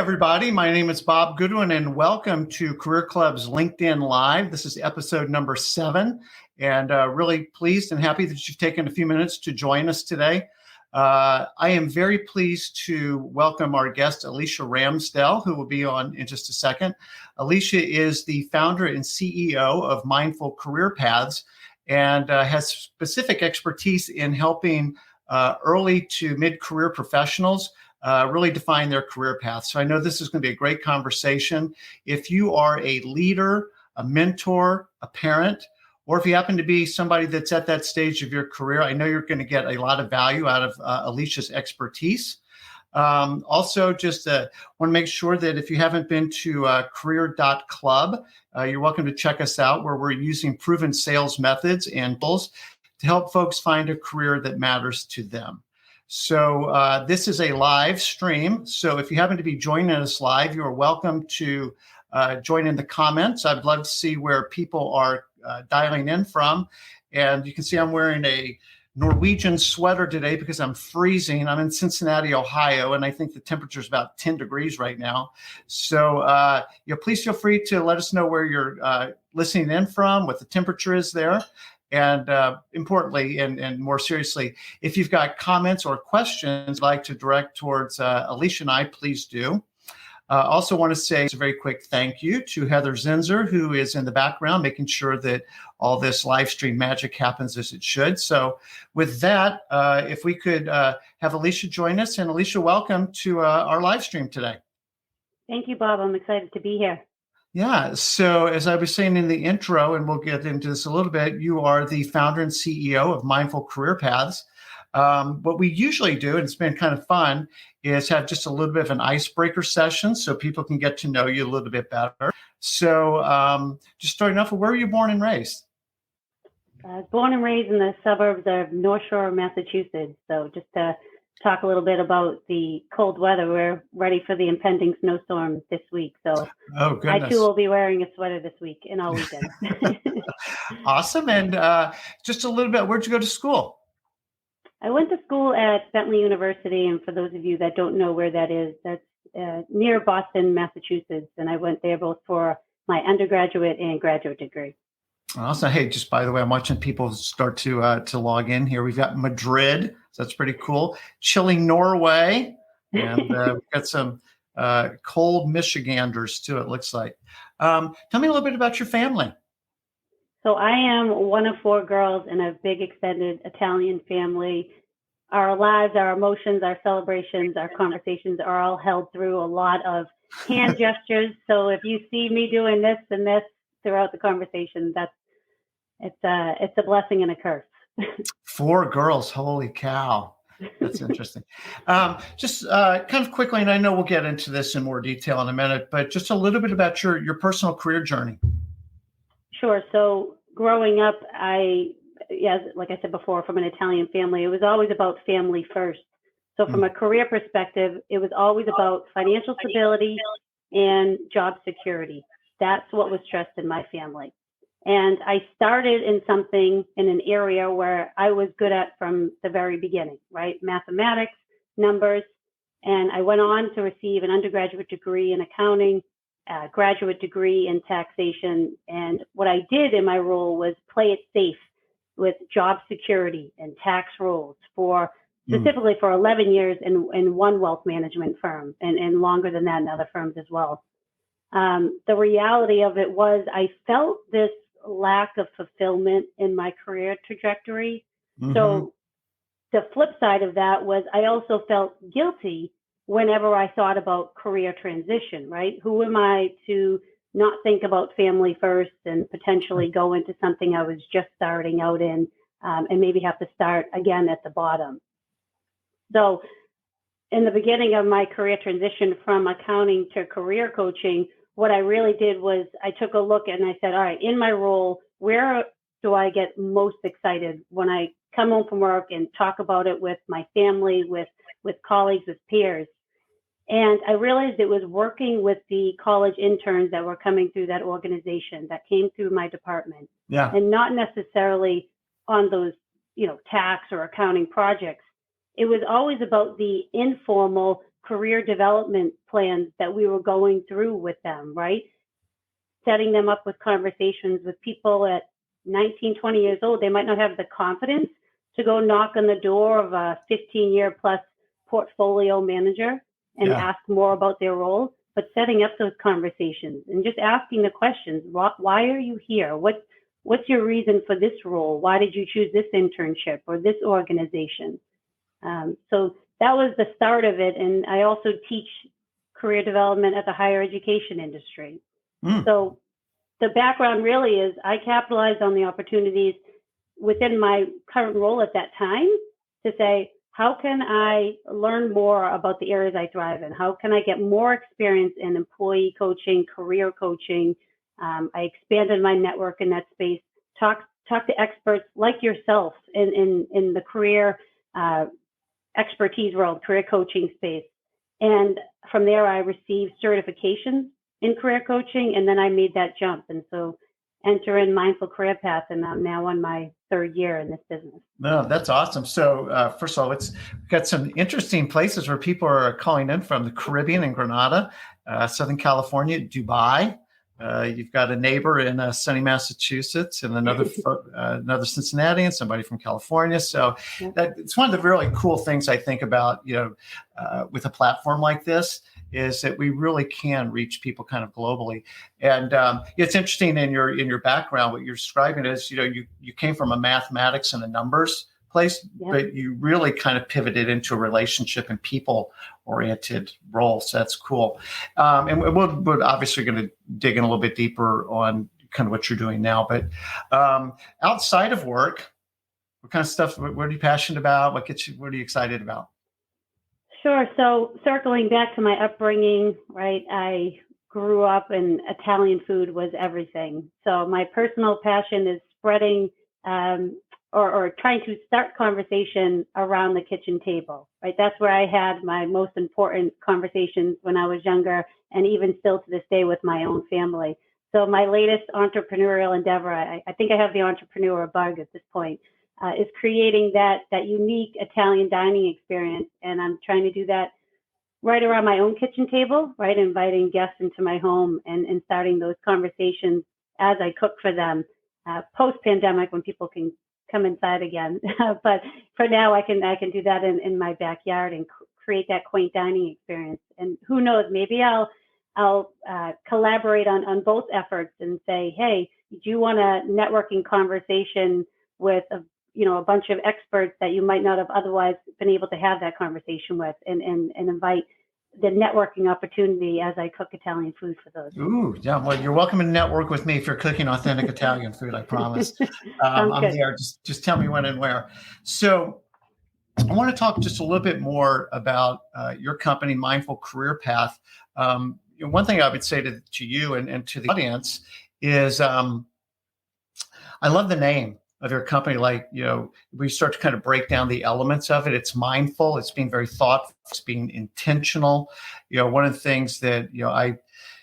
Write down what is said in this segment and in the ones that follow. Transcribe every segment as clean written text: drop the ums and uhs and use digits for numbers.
everybody. My name is Bob Goodwin, and welcome to Career Club's LinkedIn Live. This is episode number 7, and really pleased and happy that you've taken a few minutes to join us today. I am very pleased to welcome our guest, Alicia Ramsdell, who will be on in just a second. Alicia is the founder and CEO of Mindful Career Paths and has specific expertise in helping early to mid-career professionals really define their career path. So I know this is going to be a great conversation. If you are a leader, a mentor, a parent, or if you happen to be somebody that's at that stage of your career, I know you're going to get a lot of value out of Alicia's expertise. Also, just want to make sure that if you haven't been to career.club, you're welcome to check us out, where we're using proven sales methods and tools to help folks find a career that matters to them. So this is a live stream. So if you happen to be joining us live, you are welcome to join in the comments. I'd love to see where people are dialing in from. And you can see I'm wearing a Norwegian sweater today because I'm freezing. I'm in Cincinnati, Ohio, and I think the temperature is about 10 degrees right now. So please feel free to let us know where you're listening in from, what the temperature is there. And importantly, and more seriously, if you've got comments or questions you'd like to direct towards Alicia and I, please do. Also want to say a very quick thank you to Heather Zinzer, who is in the background, making sure that all this live stream magic happens as it should. So with that, if we could have Alicia join us. And Alicia, welcome to our live stream today. Thank you, Bob. I'm excited to be here. Yeah. So as I was saying in the intro, and we'll get into this a little bit, you are the founder and CEO of Mindful Career Paths. What we usually do, and it's been kind of fun, is have just a little bit of an icebreaker session so people can get to know you a little bit better. So just starting off, where were you born and raised? I was born and raised in the suburbs of North Shore, Massachusetts. So just to talk a little bit about the cold weather, we're ready for the impending snowstorm this week. So I too will be wearing a sweater this week and all weekend. Awesome. And just a little bit, where'd you go to school? I went to school at Bentley University, and for those of you that don't know where that is, that's near Boston, Massachusetts, and I went there both for my undergraduate and graduate degree. Awesome. Hey, just by the way, I'm watching people start to log in here. We've got Madrid, so that's pretty cool. Chilly Norway, and we've got some cold Michiganders too, it looks like. Tell me a little bit about your family. So I am one of 4 girls in a big extended Italian family. Our lives, our emotions, our celebrations, our conversations are all held through a lot of hand gestures. So if you see me doing this and this throughout the conversation, it's a blessing and a curse. 4 girls, holy cow. That's interesting. Just kind of quickly, and I know we'll get into this in more detail in a minute, but just a little bit about your personal career journey. Sure. So growing up, like I said before, from an Italian family, it was always about family first. So from a career perspective, it was always about financial stability and job security. That's what was stressed in my family. And I started in an area where I was good at from the very beginning, right? Mathematics, numbers. And I went on to receive an undergraduate degree in accounting, a graduate degree in taxation. And what I did in my role was play it safe with job security and tax rules specifically for 11 years in one wealth management firm and longer than that in other firms as well. The reality of it was I felt this lack of fulfillment in my career trajectory. Mm-hmm. So the flip side of that was I also felt guilty whenever I thought about career transition, right? Who am I to not think about family first and potentially go into something I was just starting out in and maybe have to start again at the bottom. So in the beginning of my career transition from accounting to career coaching, what I really did was I took a look and I said, all right, in my role, where do I get most excited when I come home from work and talk about it with my family, with colleagues, with peers? And I realized it was working with the college interns that were coming through that organization that came through my department. Yeah. And not necessarily on those, tax or accounting projects. It was always about the informal career development plans that we were going through with them, right? Setting them up with conversations with people at 19, 20 years old. They might not have the confidence to go knock on the door of a 15-year plus portfolio manager and ask more about their role, but setting up those conversations and just asking the questions. Why are you here? What's your reason for this role? Why did you choose this internship or this organization? So that was the start of it. And I also teach career development at the higher education industry. So the background really is I capitalized on the opportunities within my current role at that time to say, how can I learn more about the areas I thrive in? How can I get more experience in employee coaching, career coaching? I expanded my network in that space, talk to experts like yourself in the career expertise world, career coaching space. And from there, I received certifications in career coaching, and then I made that jump. And so enter in Mindful Career Path, and I'm now on my third year in this business. No, that's awesome. So first of all, we've got some interesting places where people are calling in from: the Caribbean and Grenada, Southern California, Dubai. You've got a neighbor in sunny Massachusetts, and another Cincinnati, and somebody from California. So it's one of the really cool things I think about, with a platform like this, is that we really can reach people kind of globally. And it's interesting in your background, what you're describing is, you came from a mathematics and a numbers place, but you really kind of pivoted into a relationship and people-oriented role. So that's cool. And we're obviously going to dig in a little bit deeper on kind of what you're doing now. But outside of work, what kind of stuff, what are you passionate about? What are you excited about? Sure. So circling back to my upbringing, right, I grew up and Italian food was everything. So my personal passion is spreading or trying to start conversation around the kitchen table, right? That's where I had my most important conversations when I was younger, and even still to this day with my own family. So my latest entrepreneurial endeavor, I think I have the entrepreneur bug at this point, is creating that unique Italian dining experience. And I'm trying to do that right around my own kitchen table, right? Inviting guests into my home and starting those conversations as I cook for them, post-pandemic when people can come inside again. But for now, I can do that in my backyard and create that quaint dining experience. And who knows, maybe I'll collaborate on both efforts and say, hey, do you want a networking conversation with a bunch of experts that you might not have otherwise been able to have that conversation with, and invite the networking opportunity as I cook Italian food for those. Ooh, yeah. Well, you're welcome to network with me if you're cooking authentic Italian food, I promise. I'm there. Just tell me when and where. So I want to talk just a little bit more about your company, Mindful Career Path. One thing I would say to you and to the audience is I love the name of your company. Like, we start to kind of break down the elements of it. It's mindful. It's being very thoughtful. It's being intentional. One of the things that, I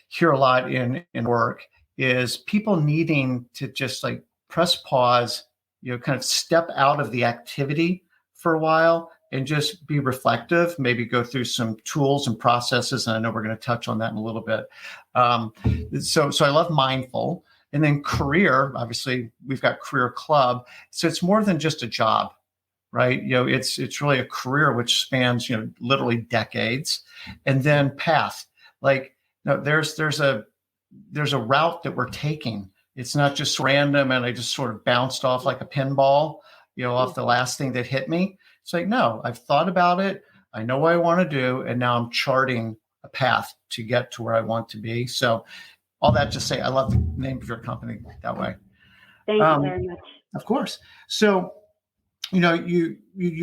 hear a lot in work is people needing to just like press pause, kind of step out of the activity for a while and just be reflective, maybe go through some tools and processes. And I know we're going to touch on that in a little bit. So I love mindful. And then career, obviously, we've got Career Club. So it's more than just a job, right? It's really a career which spans, literally decades. And then path, like, there's a route that we're taking. It's not just random and I just sort of bounced off like a pinball, off the last thing that hit me. It's like, no, I've thought about it. I know what I want to do. And now I'm charting a path to get to where I want to be. So all that to say, I love the name of your company that way. Thank you very much. Of course. So, you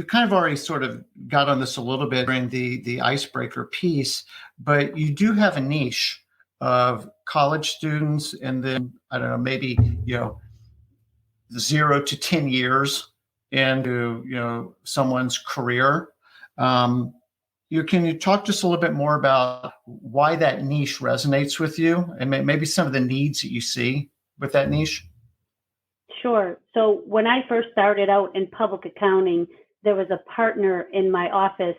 kind of already sort of got on this a little bit during the icebreaker piece, but you do have a niche of college students, and then I don't know, maybe 0 to 10 years into someone's career. Can you talk just a little bit more about why that niche resonates with you, and maybe some of the needs that you see with that niche? Sure. So when I first started out in public accounting, there was a partner in my office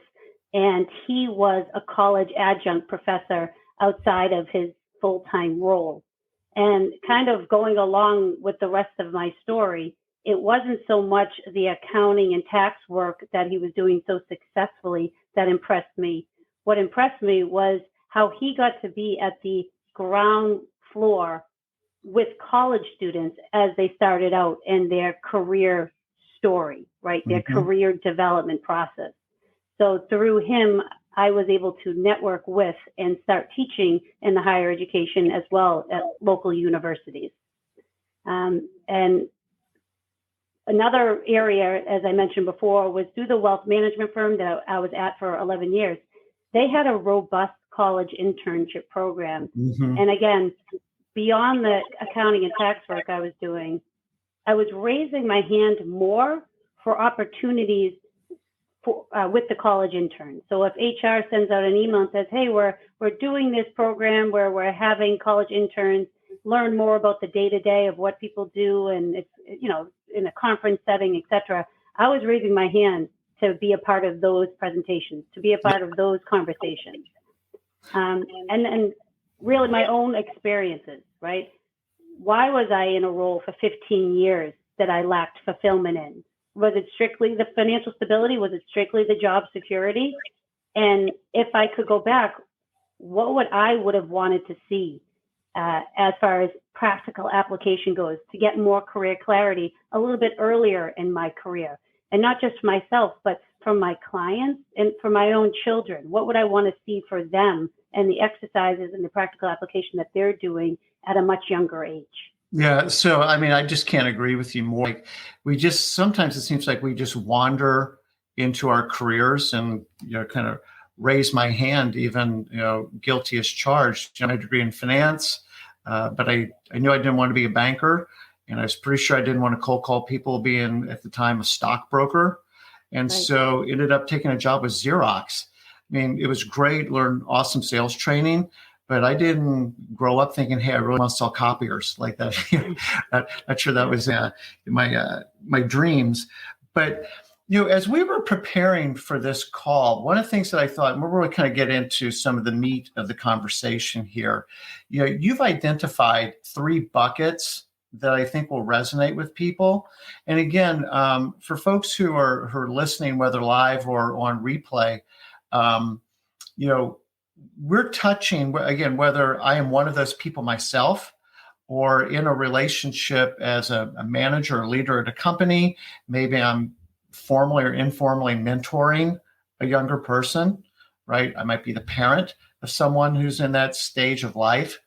and he was a college adjunct professor outside of his full-time role. And kind of going along with the rest of my story, it wasn't so much the accounting and tax work that he was doing so successfully that impressed me. What impressed me was how he got to be at the ground floor with college students as they started out in their career story, right? Their career development process. So through him, I was able to network with and start teaching in the higher education as well at local universities. And another area, as I mentioned before, was through the wealth management firm that I was at for 11 years. They had a robust college internship program. And again, beyond the accounting and tax work I was doing, I was raising my hand more for opportunities for, with the college interns. So if HR sends out an email and says, hey, we're doing this program where we're having college interns learn more about the day-to-day of what people do, and it's, you know, in a conference setting, et cetera, I was raising my hand to be a part of those presentations, to be a part of those conversations. And really my own experiences, right? Why was I in a role for 15 years that I lacked fulfillment in? Was it strictly the financial stability? Was it strictly the job security? And if I could go back, what would I would have wanted to see as far as practical application goes to get more career clarity a little bit earlier in my career? And not just for myself, but from my clients and for my own children. What would I want to see for them and the exercises and the practical application that they're doing at a much younger age? Yeah. So, I mean, I just can't agree with you more. Like, sometimes it seems like we just wander into our careers and, you know, kind of raise my hand, even, you know, guilty as charged. You know, I had a degree in finance, but I knew I didn't want to be a banker. And I was pretty sure I didn't want to cold call people, being at the time a stockbroker. And so ended up taking a job with Xerox. I mean, it was great, learned awesome sales training, but I didn't grow up thinking, hey, I really want to sell copiers like that. Not sure that was my dreams. But, you know, as we were preparing for this call, one of the things that I thought, and we're really kind of get into some of the meat of the conversation here, you know, you've identified 3 buckets that I think will resonate with people. And again, for folks who are listening, whether live or on replay, you know, we're touching, again, whether I am one of those people myself or in a relationship as a manager or leader at a company. Maybe I'm formally or informally mentoring a younger person, right? I might be the parent of someone who's in that stage of life.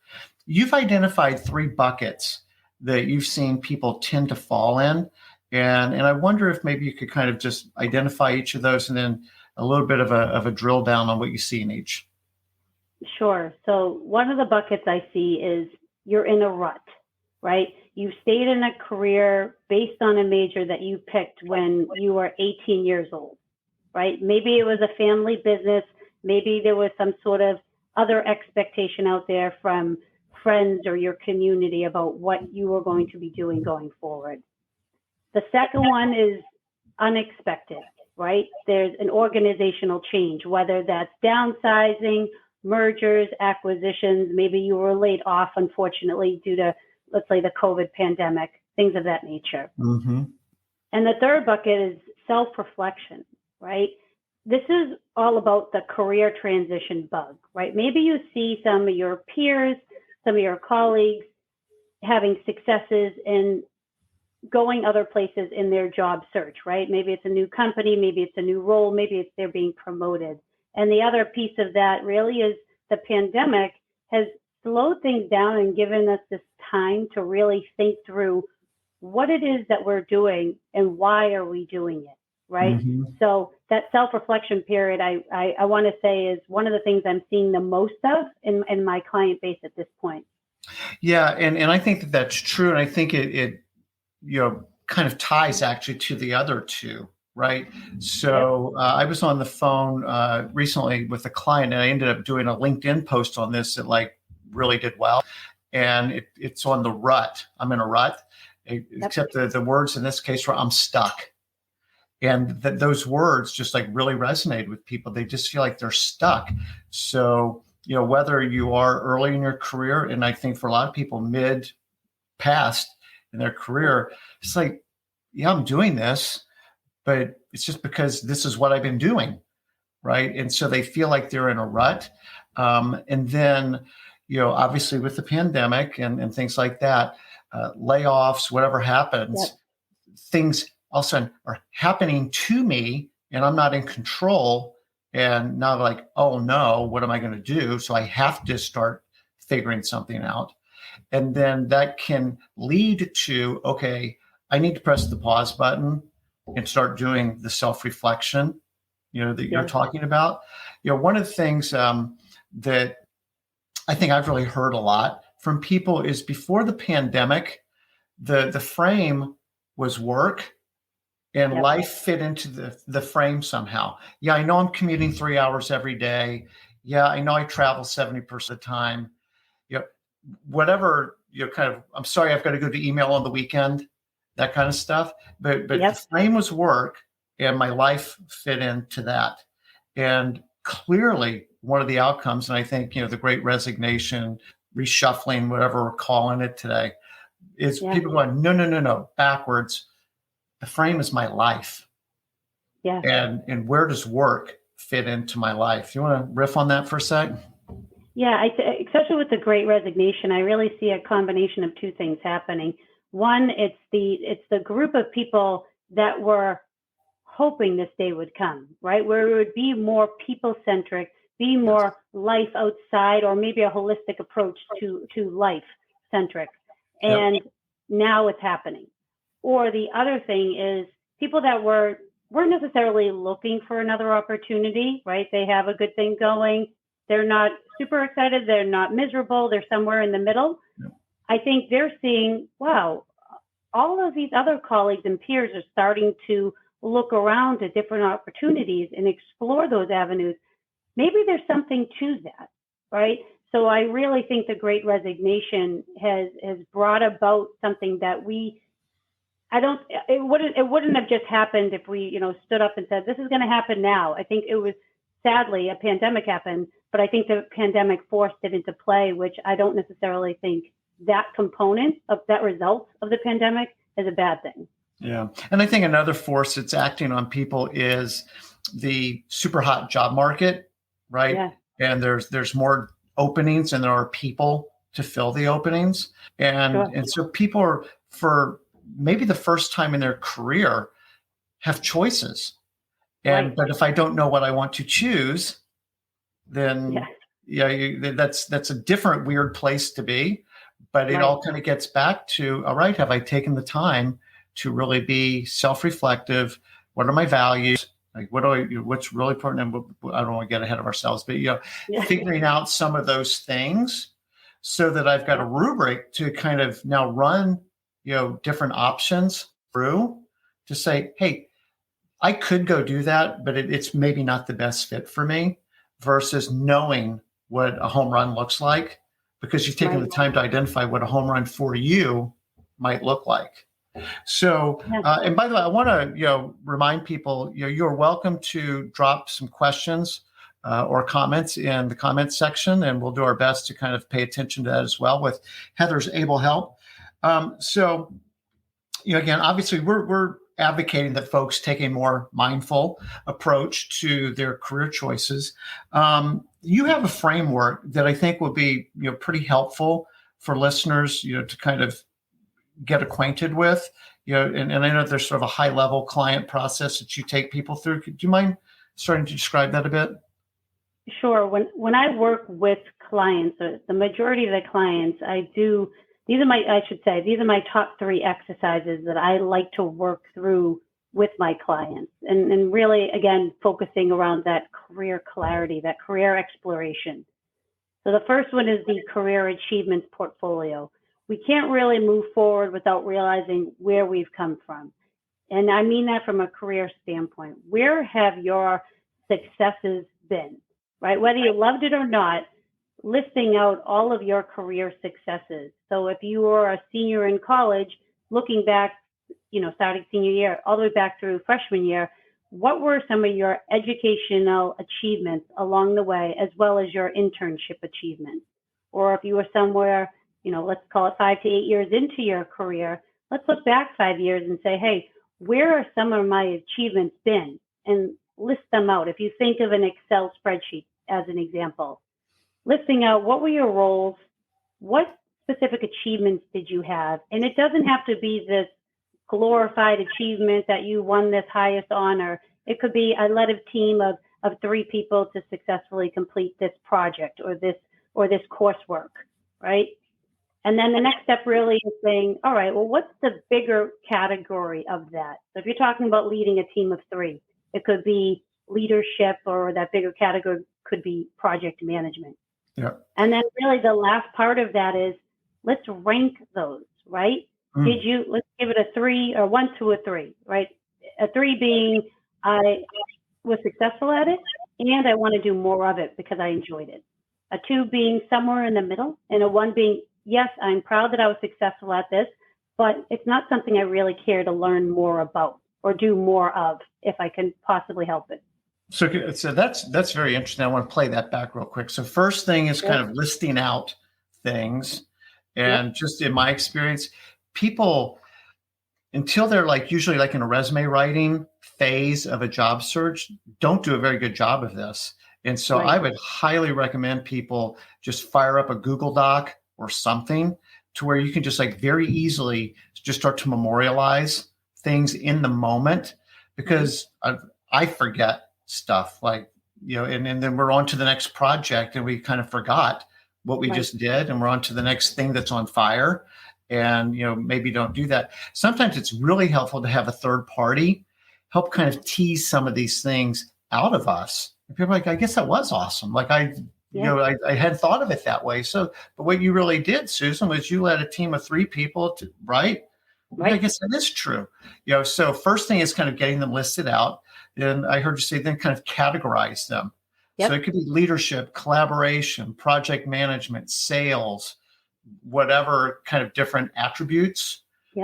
You've identified 3 buckets that you've seen people tend to fall in. And I wonder if maybe you could kind of just identify each of those and then a little bit of a drill down on what you see in each. Sure. So one of the buckets I see is you're in a rut, right? You stayed in a career based on a major that you picked when you were 18 years old, right? Maybe it was a family business. Maybe there was some sort of other expectation out there from friends or your community about what you were going to be doing going forward. The second one is unexpected, right? There's an organizational change, whether that's downsizing, mergers, acquisitions. Maybe you were laid off, unfortunately, due to, let's say, the COVID pandemic, things of that nature. And the third bucket is self-reflection, right? This is all about the career transition bug, right? Maybe you see some of your peers, some of your colleagues having successes in going other places in their job search, right? Maybe it's a new company, maybe it's a new role, maybe it's they're being promoted. And the other piece of that really is the pandemic has slowed things down and given us this time to really think through what it is that we're doing and why are we doing it, right? So that self-reflection period, I want to say, is one of the things I'm seeing the most of in my client base at this point. Yeah, and I think that that's true. And I think it you know, kind of ties actually to the other 2. Right. So I was on the phone recently with a client, and I ended up doing a LinkedIn post on this that like really did well. And it's on the rut. I'm in a rut, except the words in this case were I'm stuck. And that those words just like really resonate with people. They just feel like they're stuck. So, whether you are early in your career, and I think for a lot of people past in their career, it's like, yeah, I'm doing this, but it's just because this is what I've been doing. Right. And so they feel like they're in a rut. And then, obviously with the pandemic and things like that, layoffs, whatever happens, things all of a sudden are happening to me and I'm not in control. And now like, oh no, what am I going to do? So I have to start figuring something out. And then that can lead to, okay, I need to press the pause button and start doing the self-reflection, that you're talking about. One of the things that I think I've really heard a lot from people is before the pandemic, the frame was work and life fit into the frame somehow. Yeah, I know I'm commuting 3 hours every day. Yeah, I know I travel 70% of the time. Whatever, kind of, I'm sorry, I've got to go to email on the weekend, that kind of stuff. But the frame was work and my life fit into that. And clearly one of the outcomes, and I think, the great resignation, reshuffling, whatever we're calling it today, is people going, no, backwards. The frame is my life. Yeah. And where does work fit into my life? You want to riff on that for a sec? Yeah, especially with the Great Resignation, I really see a combination of two things happening. One, it's the group of people that were hoping this day would come, right? Where it would be more people-centric, be more life outside, or maybe a holistic approach to life-centric. And now it's happening. Or the other thing is people that weren't necessarily looking for another opportunity, right? They have a good thing going. They're not super excited. They're not miserable. They're somewhere in the middle. I think they're seeing, wow, all of these other colleagues and peers are starting to look around at different opportunities and explore those avenues. Maybe there's something to that, right? So I really think the Great Resignation has brought about something that it wouldn't have just happened if we, stood up and said, this is going to happen now. I think it was, sadly, a pandemic happened, but I think the pandemic forced it into play, which I don't necessarily think that component of that result of the pandemic is a bad thing. Yeah. And I think another force that's acting on people is the super hot job market, right? Yeah. And there's more openings and there are people to fill the openings. And so people are, for maybe the first time in their career, have choices. And but if I don't know what I want to choose, then that's a different weird place to be. But it all kind of gets back to, all right, have I taken the time to really be self-reflective? What are my values? Like, what's really important? And I don't want to get ahead of ourselves, but figuring out some of those things so that I've got a rubric to kind of now run, different options through to say, hey, I could go do that, but it's maybe not the best fit for me, versus knowing what a home run looks like, because you've taken the time to identify what a home run for you might look like. So, and by the way, I want to, remind people, you're welcome to drop some questions or comments in the comments section, and we'll do our best to kind of pay attention to that as well with Heather's able help. So, again, obviously we're advocating that folks take a more mindful approach to their career choices. You have a framework that I think will be, pretty helpful for listeners, to kind of get acquainted with, and I know there's sort of a high level client process that you take people through. Do you mind starting to describe that a bit? Sure. When I work with clients, the majority of the clients these are my top 3 exercises that I like to work through with my clients, and really, again, focusing around that career clarity, that career exploration. So the first one is the career achievements portfolio. We can't really move forward without realizing where we've come from. And I mean that from a career standpoint. Where have your successes been, right? Whether you loved it or not, listing out all of your career successes. So if you were a senior in college, looking back starting senior year all the way back through freshman year, what were some of your educational achievements along the way, as well as your internship achievements? Or if you were somewhere, let's call it 5 to 8 years into your career, let's look back 5 years and say, hey, where are some of my achievements been? And list them out. If you think of an Excel spreadsheet as an example, listing out what were your roles, what specific achievements did you have? And it doesn't have to be this glorified achievement that you won this highest honor. It could be, I led a team of 3 people to successfully complete this project or this coursework, right? And then the next step really is saying, all right, well, what's the bigger category of that? So if you're talking about leading a team of 3, it could be leadership, or that bigger category could be project management. Yeah. And then really the last part of that is, let's rank those, right? Let's give it a 3 or 1 to a 3, right? A 3 being, I was successful at it and I want to do more of it because I enjoyed it. A 2 being somewhere in the middle, and a 1 being, yes, I'm proud that I was successful at this, but it's not something I really care to learn more about or do more of if I can possibly help it. So that's very interesting. I want to play that back real quick. So first thing is kind of listing out things. And just in my experience, people, until they're usually in a resume writing phase of a job search, don't do a very good job of this. And so I would highly recommend people just fire up a Google Doc or something to where you can just very easily just start to memorialize things in the moment, because I forget stuff and then we're on to the next project and we kind of forgot what we just did, and we're on to the next thing that's on fire. And, maybe don't do that. Sometimes it's really helpful to have a third party help kind of tease some of these things out of us. And people are like, I guess that was awesome. I hadn't thought of it that way. So, but what you really did, Susan, was you led a team of 3 people right? I guess that is true. So first thing is kind of getting them listed out. And I heard you say then kind of categorize them. Yep. So it could be leadership, collaboration, project management, sales, whatever kind of different attributes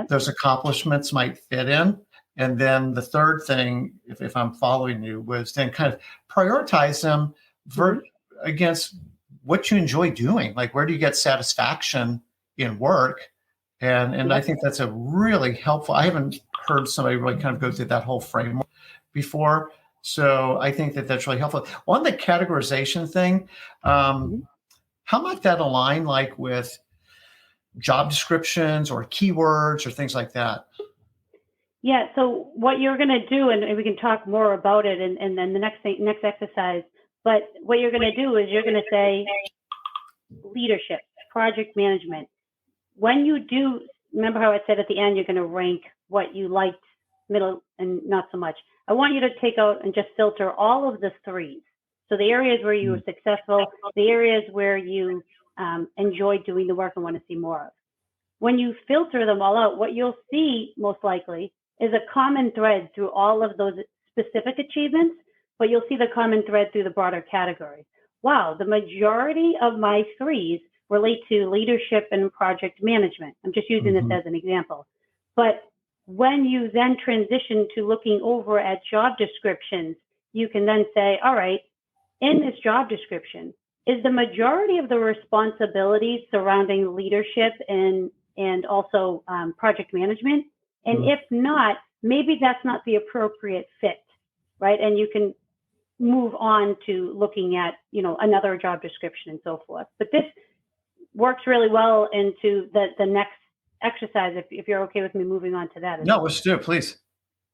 those accomplishments might fit in. And then the third thing, if I'm following you, was then kind of prioritize them against what you enjoy doing. Where do you get satisfaction in work? And I think that's a really helpful. I haven't heard somebody really kind of go through that whole framework before. So I think that that's really helpful. On the categorization thing, how might that align with job descriptions or keywords or things like that? Yeah. So what you're going to do, and we can talk more about it, and then the next exercise. But what you're going to do is you're going to say leadership, project management. When you do, remember how I said at the end, you're going to rank what you liked, middle, and not so much. I want you to take out and just filter all of the 3s. So the areas where you were successful, the areas where you enjoyed doing the work and want to see more of. When you filter them all out, what you'll see most likely is a common thread through all of those specific achievements, but you'll see the common thread through the broader category. Wow, the majority of my 3s relate to leadership and project management. I'm just using this as an example. But when you then transition to looking over at job descriptions, you can then say, all right, in this job description, is the majority of the responsibilities surrounding leadership and also project management? And if not, maybe that's not the appropriate fit, right? And you can move on to looking at, another job description and so forth. But this works really well into the next exercise, if you're okay with me moving on to that. No, let's do it, please.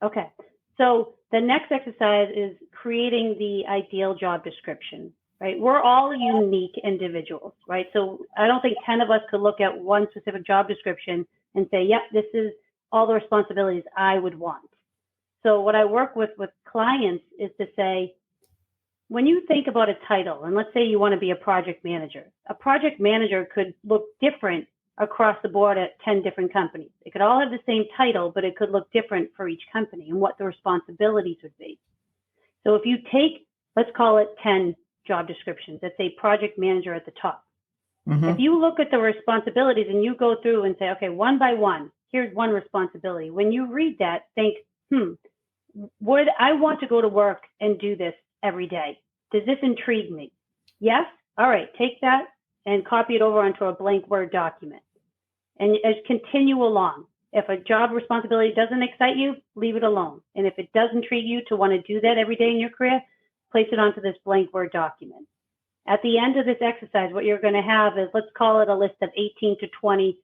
Okay. So the next exercise is creating the ideal job description, right? We're all unique individuals, right? So I don't think 10 of us could look at one specific job description and say, yep, this is all the responsibilities I would want. So what I work with clients is to say, when you think about a title, and let's say you want to be a project manager could look different across the board at 10 different companies. It could all have the same title, but it could look different for each company and what the responsibilities would be. So if you take, let's call it 10 job descriptions, let's say project manager at the top. If you look at the responsibilities and you go through and say, okay, one by one, here's one responsibility. When you read that, think, would I want to go to work and do this every day? Does this intrigue me? Yes? All right, take that and copy it over onto a blank Word document and continue along. If a job responsibility doesn't excite you, leave it alone. And if it does intrigue you to want to do that every day in your career, place it onto this blank Word document. At the end of this exercise, what you're going to have is, let's call it a list of 18 to 20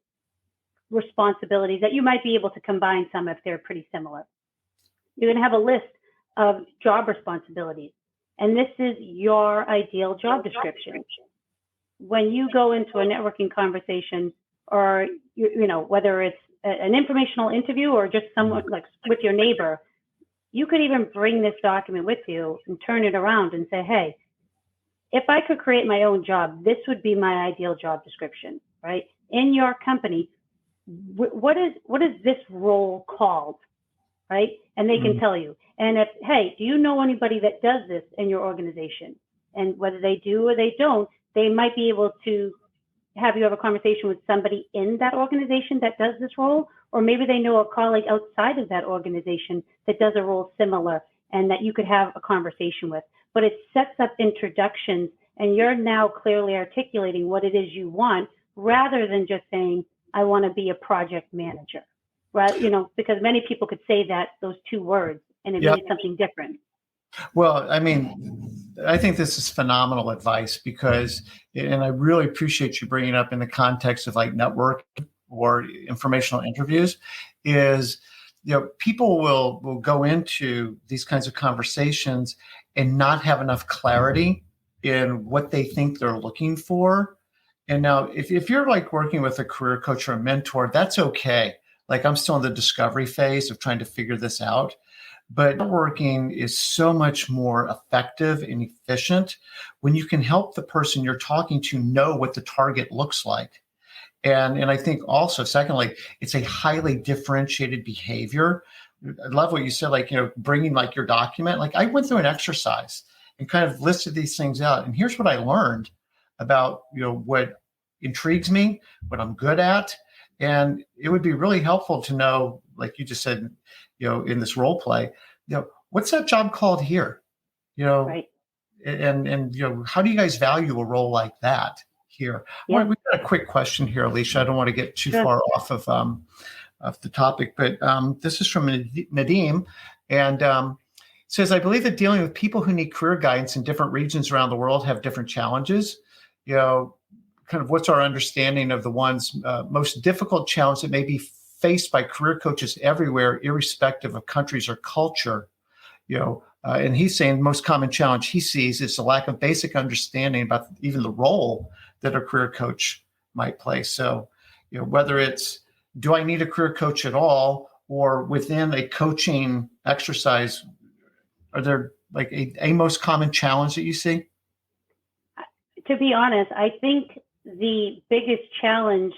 responsibilities that you might be able to combine some if they're pretty similar. You're going to have a list of job responsibilities, and this is your ideal job description. When you go into a networking conversation, or whether it's an informational interview or just someone like with your neighbor, you could even bring this document with you and turn it around and say, hey, if I could create my own job, this would be my ideal job description, right? In your company, what is this role called, right? And they can tell you. And if, hey, do you know anybody that does this in your organization? And whether they do or they don't, they might be able to have you have a conversation with somebody in that organization that does this role, or maybe they know a colleague outside of that organization that does a role similar and that you could have a conversation with. But it sets up introductions, and you're now clearly articulating what it is you want, rather than just saying, I want to be a project manager, right? Because many people could say those two words and it means something different. Well, I mean, I think this is phenomenal advice because, and I really appreciate you bringing it up in the context of like network or informational interviews, is, people will go into these kinds of conversations and not have enough clarity in what they think they're looking for. And now if you're like working with a career coach or a mentor, that's okay. Like, I'm still in the discovery phase of trying to figure this out. But networking is so much more effective and efficient when you can help the person you're talking to know what the target looks like. And I think also, secondly, it's a highly differentiated behavior. I love what you said, like, bringing like your document. Like, I went through an exercise and kind of listed these things out. And here's what I learned about, what intrigues me, what I'm good at. And it would be really helpful to know, like you just said, in this role play, what's that job called here? Right. And how do you guys value a role like that here? Yeah. We've got a quick question here, Alicia. I don't want to get too far off of the topic, but this is from Nadeem, and says, I believe that dealing with people who need career guidance in different regions around the world have different challenges. Kind of what's our understanding of the one's most difficult challenge that may be faced by career coaches everywhere, irrespective of countries or culture? And he's saying the most common challenge he sees is the lack of basic understanding about even the role that a career coach might play. So, whether it's, do I need a career coach at all, or within a coaching exercise, are there like a most common challenge that you see? To be honest, I think the biggest challenge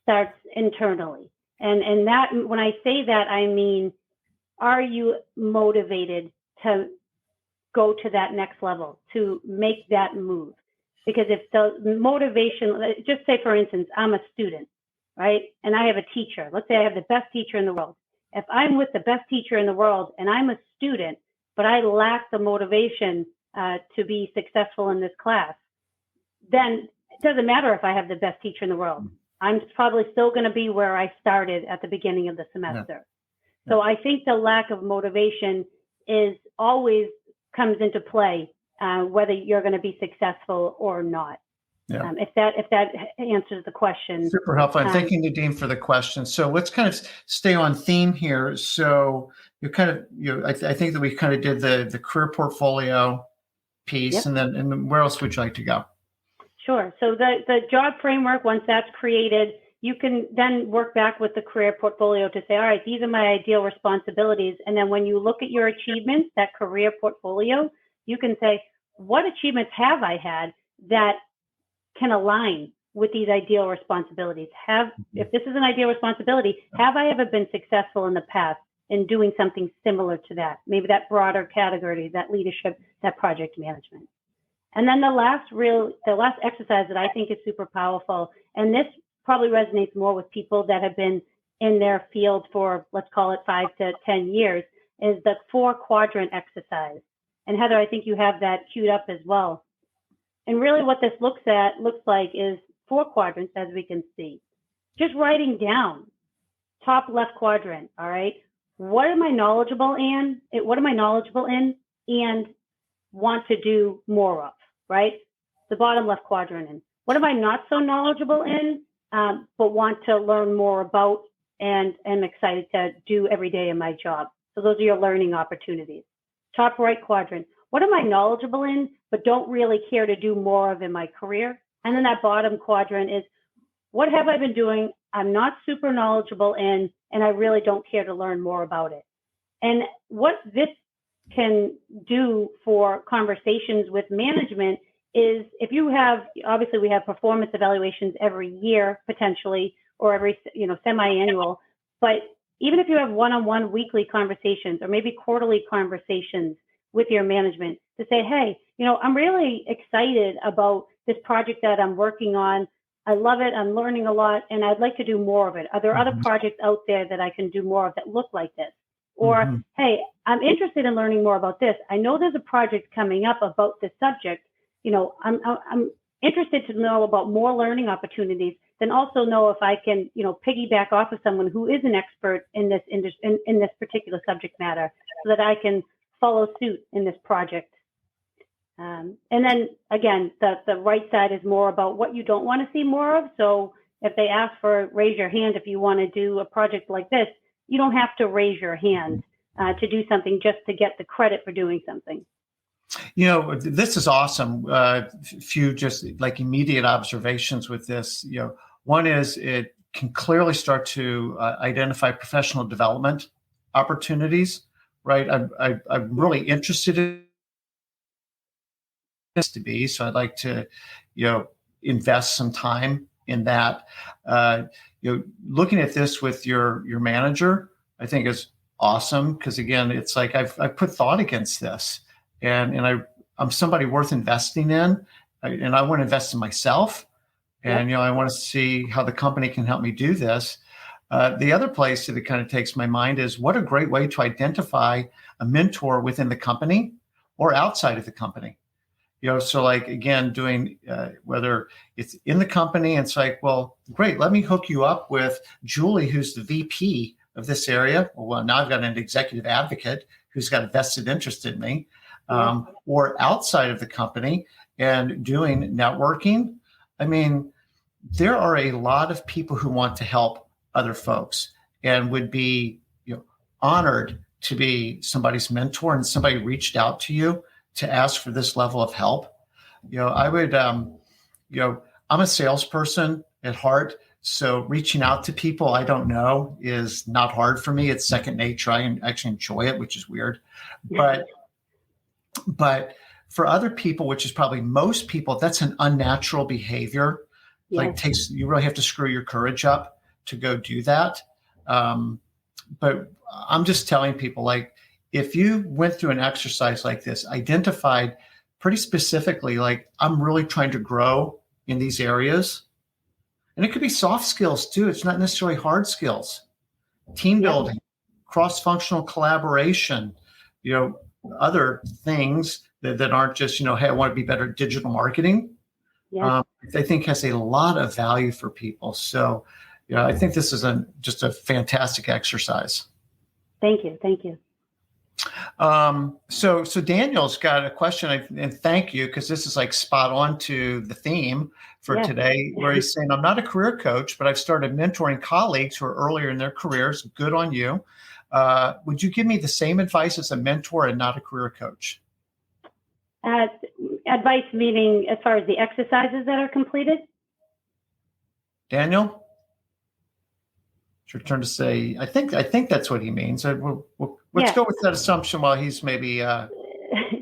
starts internally. And that, when I say that, I mean, are you motivated to go to that next level, to make that move? Because if the motivation, just say, for instance, I'm a student, right? And I have a teacher. Let's say I have the best teacher in the world. If I'm with the best teacher in the world and I'm a student, but I lack the motivation to be successful in this class, then it doesn't matter if I have the best teacher in the world. I'm probably still going to be where I started at the beginning of the semester. Yeah. So I think the lack of motivation always comes into play, whether you're going to be successful or not. Yeah. If that answers the question. Super helpful. I'm thanking Nadeem for the question. So let's kind of stay on theme here. So you kind of, I think that we kind of did the career portfolio piece, yep. and then where else would you like to go? Sure. So the job framework, once that's created, you can then work back with the career portfolio to say, all right, these are my ideal responsibilities. And then when you look at your achievements, that career portfolio, you can say, what achievements have I had that can align with these ideal responsibilities? If this is an ideal responsibility, have I ever been successful in the past in doing something similar to that? Maybe that broader category, that leadership, that project management. And then the last exercise that I think is super powerful, and this probably resonates more with people that have been in their field for, let's call it 5 to 10 years, is the 4-quadrant exercise. And Heather, I think you have that queued up as well. And really what this looks like is 4 quadrants, as we can see. Just writing down, top left quadrant, all right? What am I knowledgeable in? What am I knowledgeable in and want to do more of, right? The bottom left quadrant. And what am I not so knowledgeable in, but want to learn more about and am excited to do every day in my job? So those are your learning opportunities. Top right quadrant. What am I knowledgeable in, but don't really care to do more of in my career? And then that bottom quadrant is, what have I been doing I'm not super knowledgeable in, and I really don't care to learn more about it? And what this can do for conversations with management is, if you have, obviously we have performance evaluations every year potentially, or every, semi-annual, but even if you have one-on-one weekly conversations or maybe quarterly conversations with your management to say, hey, I'm really excited about this project that I'm working on. I love it. I'm learning a lot, and I'd like to do more of it. Are there other projects out there that I can do more of that look like this? Or, hey, I'm interested in learning more about this. I know there's a project coming up about this subject. I'm interested to know about more learning opportunities, then also know if I can, piggyback off of someone who is an expert in this in this particular subject matter, so that I can follow suit in this project. And then again, the right side is more about what you don't want to see more of. So if they ask for raise your hand if you want to do a project like this, you don't have to raise your hand to do something just to get the credit for doing something. This is awesome. Few just like immediate observations with this. One is it can clearly start to identify professional development opportunities, right? I'm really interested in this to be, so I'd like to, invest some time in that. Looking at this with your manager, I think is awesome, because again, it's like I've put thought against this, and I'm somebody worth investing in, and I want to invest in myself, and I want to see how the company can help me do this. The other place that it kind of takes my mind is, what a great way to identify a mentor within the company or outside of the company. So like, again, doing whether it's in the company, and it's like, well, great, let me hook you up with Julie, who's the VP of this area. Well, now I've got an executive advocate who's got a vested interest in me, or outside of the company and doing networking. I mean, there are a lot of people who want to help other folks and would be, honored to be somebody's mentor, and somebody reached out to you to ask for this level of help. I would, I'm a salesperson at heart. So reaching out to people I don't know is not hard for me. It's second nature. I actually enjoy it, which is weird. But for other people, which is probably most people, that's an unnatural behavior. Like you really have to screw your courage up to go do that. But I'm just telling people, like, if you went through an exercise like this, identified pretty specifically, like, I'm really trying to grow in these areas. And it could be soft skills too. It's not necessarily hard skills. Team building, cross-functional collaboration, other things that aren't just, hey, I want to be better at digital marketing. I think has a lot of value for people. So, I think this is just a fantastic exercise. Thank you. So Daniel's got a question, and thank you, because this is like spot on to the theme for today, where he's saying, I'm not a career coach, but I've started mentoring colleagues who are earlier in their careers. Good on you. Would you give me the same advice as a mentor and not a career coach? Advice meaning as far as the exercises that are completed? Daniel? It's your turn to say, I think that's what he means. Let's go with that assumption while he's maybe.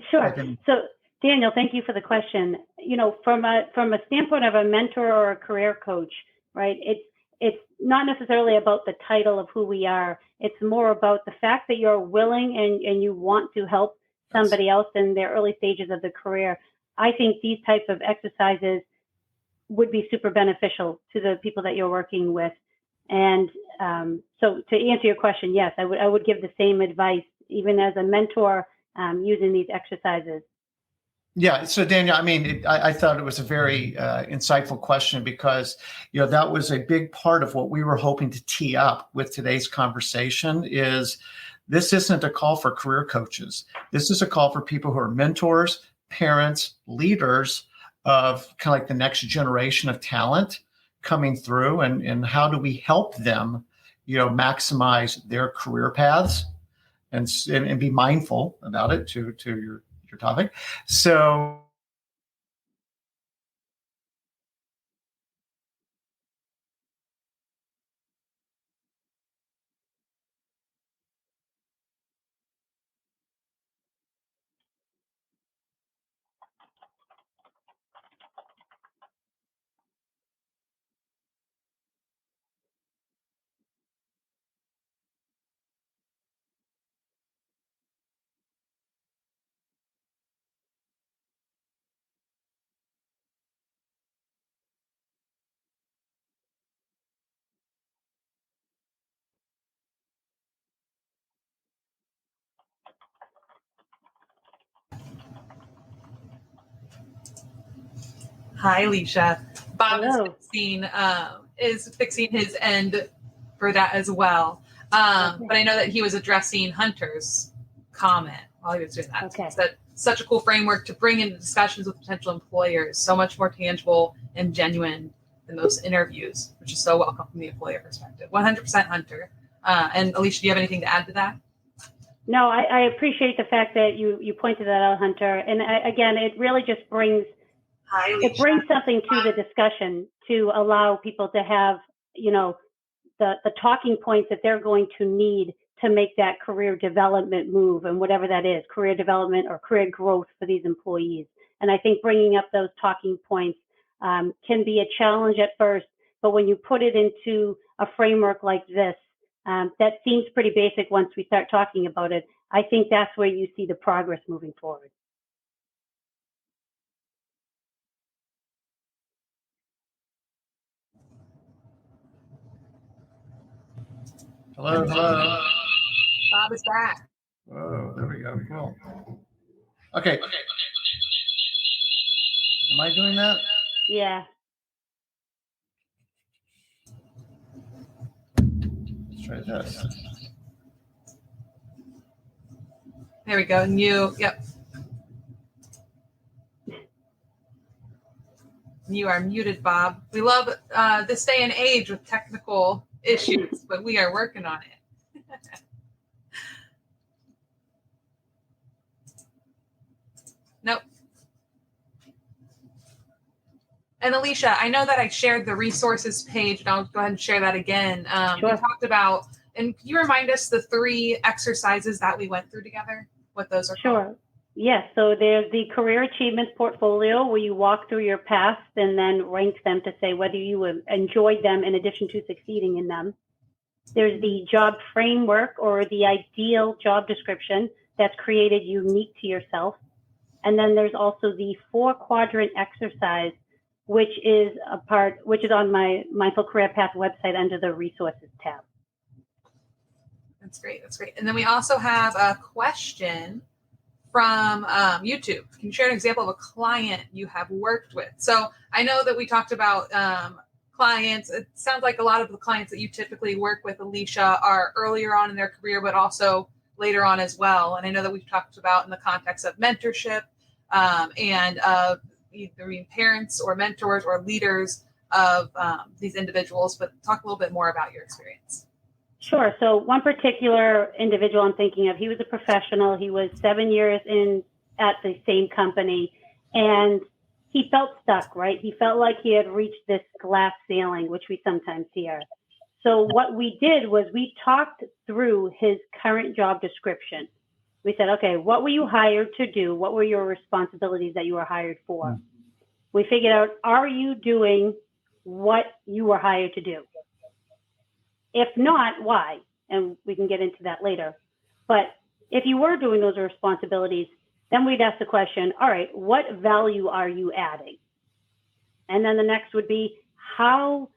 Sure. So Daniel, thank you for the question. From a standpoint of a mentor or a career coach, right? It's not necessarily about the title of who we are. It's more about the fact that you're willing and you want to help somebody else in their early stages of the career. I think these types of exercises would be super beneficial to the people that you're working with. And So to answer your question, yes, I would give the same advice, even as a mentor, using these exercises. Yeah. So Daniel, I mean, I thought it was a very insightful question because, that was a big part of what we were hoping to tee up with today's conversation is this isn't a call for career coaches. This is a call for people who are mentors, parents, leaders of kind of like the next generation of talent coming through, and how do we help them, maximize their career paths and be mindful about it to your topic. So Hi, Alicia. Bob Hello. is fixing his end for that as well. But I know that he was addressing Hunter's comment while he was doing that. Okay. It's such a cool framework to bring into discussions with potential employers, so much more tangible and genuine than most interviews, which is so welcome from the employer perspective. 100% Hunter. And Alicia, do you have anything to add to that? No, I appreciate the fact that you pointed that out, Hunter. And again, it really just brings something to the discussion to allow people to have, the talking points that they're going to need to make that career development move, and whatever that is, career development or career growth for these employees. And I think bringing up those talking points can be a challenge at first, but when you put it into a framework like this, that seems pretty basic once we start talking about it. I think that's where you see the progress moving forward. hello. Bob is back. Whoa, there we go. Cool. Okay. Am I doing that? Yeah. Let's try this. There we go. And yep. You are muted, Bob. We love this day and age with technical issues, but we are working on it. Nope. And Alicia, I know that I shared the resources page, and I'll go ahead and share that again. Sure. We talked about, and can you remind us the 3 exercises that we went through together? What those are Sure. called? Yes. So there's the career achievements portfolio where you walk through your past and then rank them to say whether you enjoyed them in addition to succeeding in them. There's the job framework or the ideal job description that's created unique to yourself. And then there's also the 4-quadrant exercise, which is on my Mindful Career Path website under the resources tab. That's great. That's great. And then we also have a question from YouTube. Can you share an example of a client you have worked with? So I know that we talked about clients. It sounds like a lot of the clients that you typically work with, Alicia, are earlier on in their career, but also later on as well. And I know that we've talked about in the context of mentorship and of either being parents or mentors or leaders of these individuals, but talk a little bit more about your experience. Sure. So one particular individual I'm thinking of, he was a professional. He was 7 years in at the same company, and he felt stuck, right? He felt like he had reached this glass ceiling, which we sometimes hear. So what we did was we talked through his current job description. We said, okay, what were you hired to do? What were your responsibilities that you were hired for? We figured out, are you doing what you were hired to do? If not, why? And we can get into that later. But if you were doing those responsibilities, then we'd ask the question, all right, what value are you adding? And then the next would be, how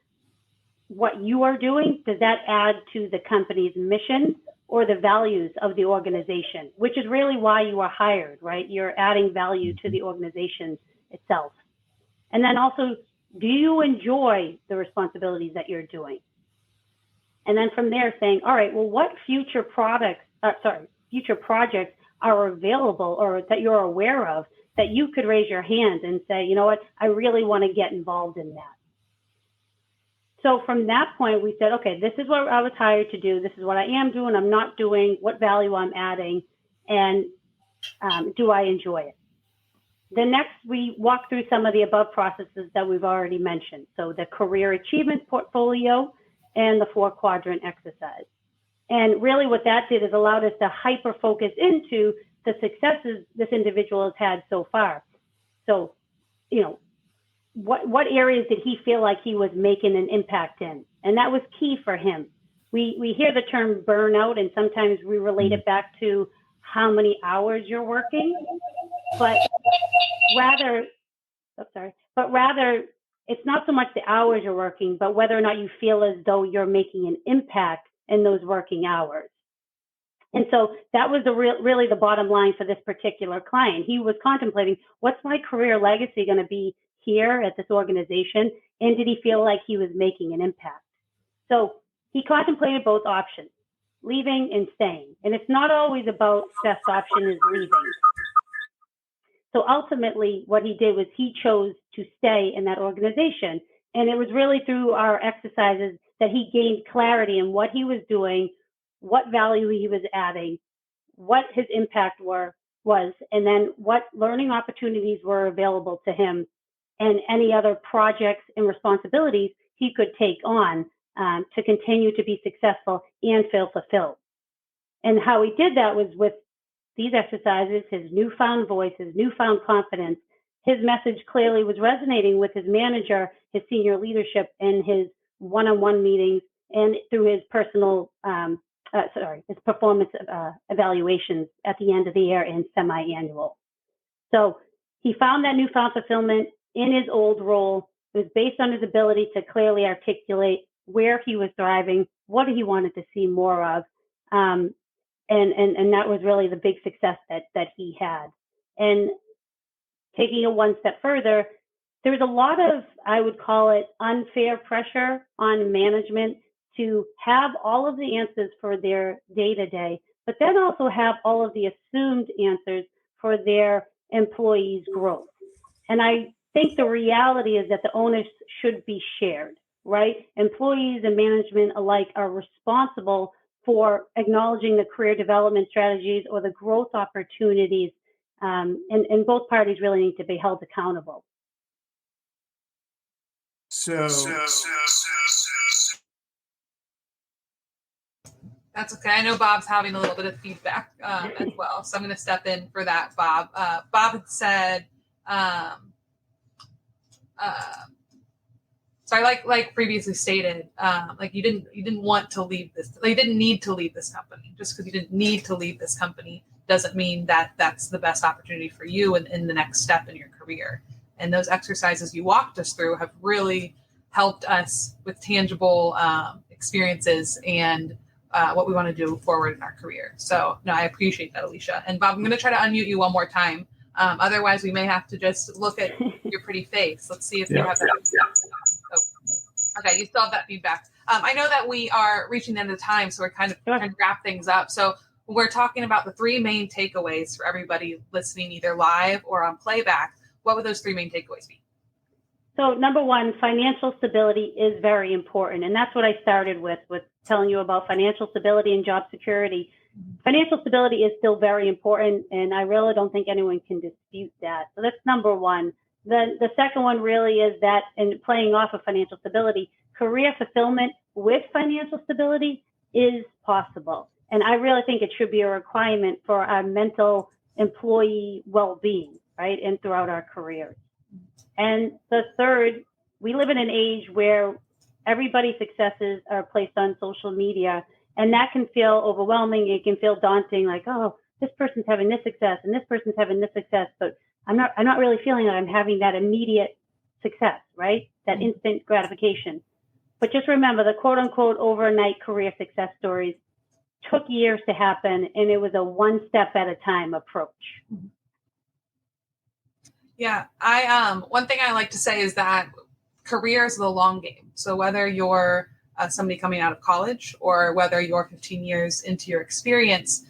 what you are doing, does that add to the company's mission or the values of the organization, which is really why you are hired, right? You're adding value to the organization itself. And then also, do you enjoy the responsibilities that you're doing? And then from there saying, all right, well, what future projects are available or that you're aware of that you could raise your hand and say, you know what, I really want to get involved in that. So from that point, we said, okay, this is what I was hired to do. This is what I am doing. I'm not doing, what value I'm adding, and do I enjoy it? Then next, we walk through some of the above processes that we've already mentioned. So the career achievement portfolio and the 4-quadrant exercise. And really what that did is allowed us to hyper focus into the successes this individual has had so far. So, you know, what areas did he feel like he was making an impact in? And that was key for him. We hear the term burnout, and sometimes we relate it back to how many hours you're working, but rather, it's not so much the hours you're working, but whether or not you feel as though you're making an impact in those working hours. And so that was really the bottom line for this particular client. He was contemplating, what's my career legacy going to be here at this organization? And did he feel like he was making an impact? So he contemplated both options, leaving and staying. And it's not always about best option is leaving. So ultimately, what he did was he chose to stay in that organization. And it was really through our exercises that he gained clarity in what he was doing, what value he was adding, what his impact was, and then what learning opportunities were available to him, and any other projects and responsibilities he could take on to continue to be successful and feel fulfilled. And how he did that was with these exercises, his newfound voice, his newfound confidence. His message clearly was resonating with his manager, his senior leadership, and his one-on-one meetings, and through his personal, his performance evaluations at the end of the year and semi-annual. So he found that newfound fulfillment in his old role. It was based on his ability to clearly articulate where he was thriving, what he wanted to see more of, and that was really the big success that he had. And taking it one step further, there was a lot of, I would call it, unfair pressure on management to have all of the answers for their day-to-day, but then also have all of the assumed answers for their employees' growth. And I think the reality is that the onus should be shared, right? Employees and management alike are responsible for acknowledging the career development strategies or the growth opportunities, and both parties really need to be held accountable. That's okay. I know Bob's having a little bit of feedback as well, so I'm going to step in for that, Bob. Bob had said, so like previously stated, like you didn't want to leave this, like you didn't need to leave this company. Just because you didn't need to leave this company doesn't mean that that's the best opportunity for you in the next step in your career. And those exercises you walked us through have really helped us with tangible experiences and what we want to do forward in our career. So no, I appreciate that, Alicia. And Bob, I'm going to try to unmute you one more time. Otherwise, we may have to just look at your pretty face. Let's see if you have that. Oh, okay, you still have that feedback. I know that we are reaching the end of the time, so we're kind of trying to wrap things up. So we're talking about the 3 main takeaways for everybody listening either live or on playback. What would those 3 main takeaways be? So number one, financial stability is very important. And that's what I started with telling you about financial stability and job security. Financial stability is still very important, and I really don't think anyone can dispute that. So that's number one. The second one really is that, and playing off of financial stability, career fulfillment with financial stability is possible. And I really think it should be a requirement for our mental employee well-being, right, and throughout our careers. And the third, we live in an age where everybody's successes are placed on social media, and that can feel overwhelming. It can feel daunting, like, oh, this person's having this success and this person's having this success, but I'm not really feeling that I'm having that immediate success, right? That instant gratification. But just remember, the quote unquote overnight career success stories took years to happen, and it was a one step at a time approach. Yeah, one thing I like to say is that career is the long game. So whether you're somebody coming out of college or whether you're 15 years into your experience,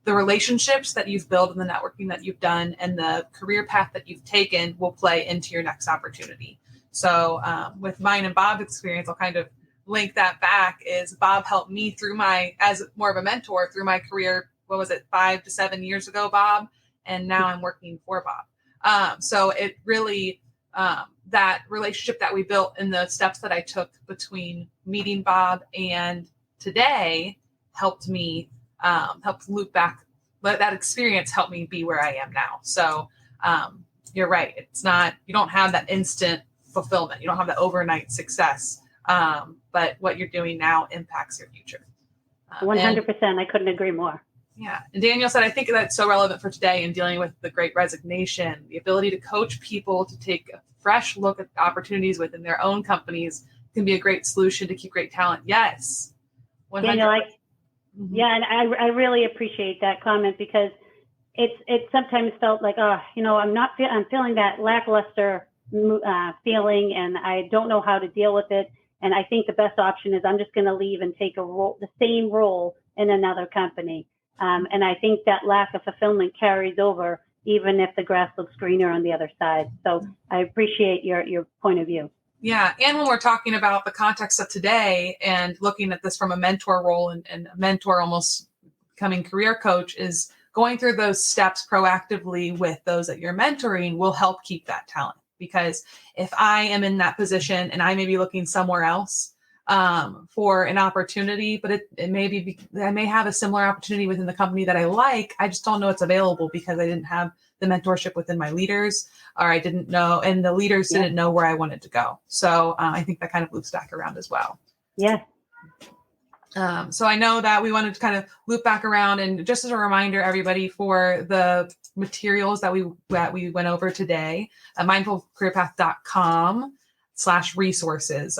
the relationships that you've built and the networking that you've done and the career path that you've taken will play into your next opportunity. So with mine and Bob's experience, I'll kind of link that back. Is Bob helped me through as more of a mentor through my career. What was it, 5 to 7 years ago, Bob? And now I'm working for Bob. So it really, that relationship that we built and the steps that I took between meeting Bob and today helped me, helped loop back. That experience helped me be where I am now. So you're right. It's not, you don't have that instant fulfillment. You don't have the overnight success. But what you're doing now impacts your future. 100%. I couldn't agree more. Yeah. And Daniel said, I think that's so relevant for today in dealing with the great resignation, the ability to coach people to take a fresh look at opportunities within their own companies can be a great solution to keep great talent. Yes. 100%. Daniel, yeah, and I really appreciate that comment, because it sometimes felt like, I'm feeling that lackluster feeling, and I don't know how to deal with it. And I think the best option is I'm just going to leave and take the same role in another company. And I think that lack of fulfillment carries over, even if the grass looks greener on the other side. So I appreciate your point of view. Yeah. And when we're talking about the context of today and looking at this from a mentor role and a mentor almost becoming career coach, is going through those steps proactively with those that you're mentoring will help keep that talent. Because if I am in that position and I may be looking somewhere else for an opportunity, but it may be, I may have a similar opportunity within the company that I like, I just don't know it's available because I didn't have the mentorship within my leaders, or I didn't know, and the leaders didn't know where I wanted to go. So I think that kind of loops back around as well. Yeah. So I know that we wanted to kind of loop back around, and just as a reminder, everybody, for the materials that we went over today, mindfulcareerpath.com/resources.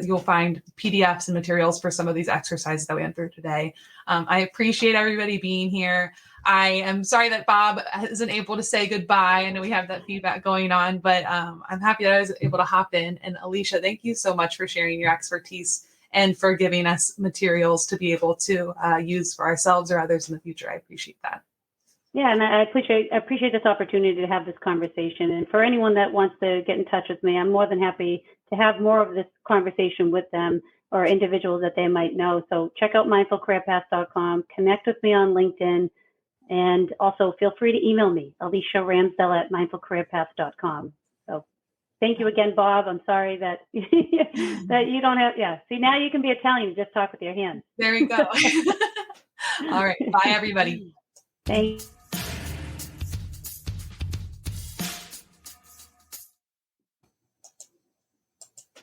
You'll find PDFs and materials for some of these exercises that we went through today. I appreciate everybody being here. I am sorry that Bob isn't able to say goodbye. I know we have that feedback going on, but I'm happy that I was able to hop in. And Alicia, thank you so much for sharing your expertise and for giving us materials to be able to use for ourselves or others in the future. I appreciate that. Yeah, and I appreciate this opportunity to have this conversation. And for anyone that wants to get in touch with me, I'm more than happy to have more of this conversation with them or individuals that they might know. So check out mindfulcareerpath.com, connect with me on LinkedIn, and also feel free to email me, Alicia Ramsdell at mindfulcareerpath.com. So thank you again, Bob. I'm sorry that that you don't have, see, now you can be Italian, just talk with your hands. There we go. All right. Bye, everybody. Thanks.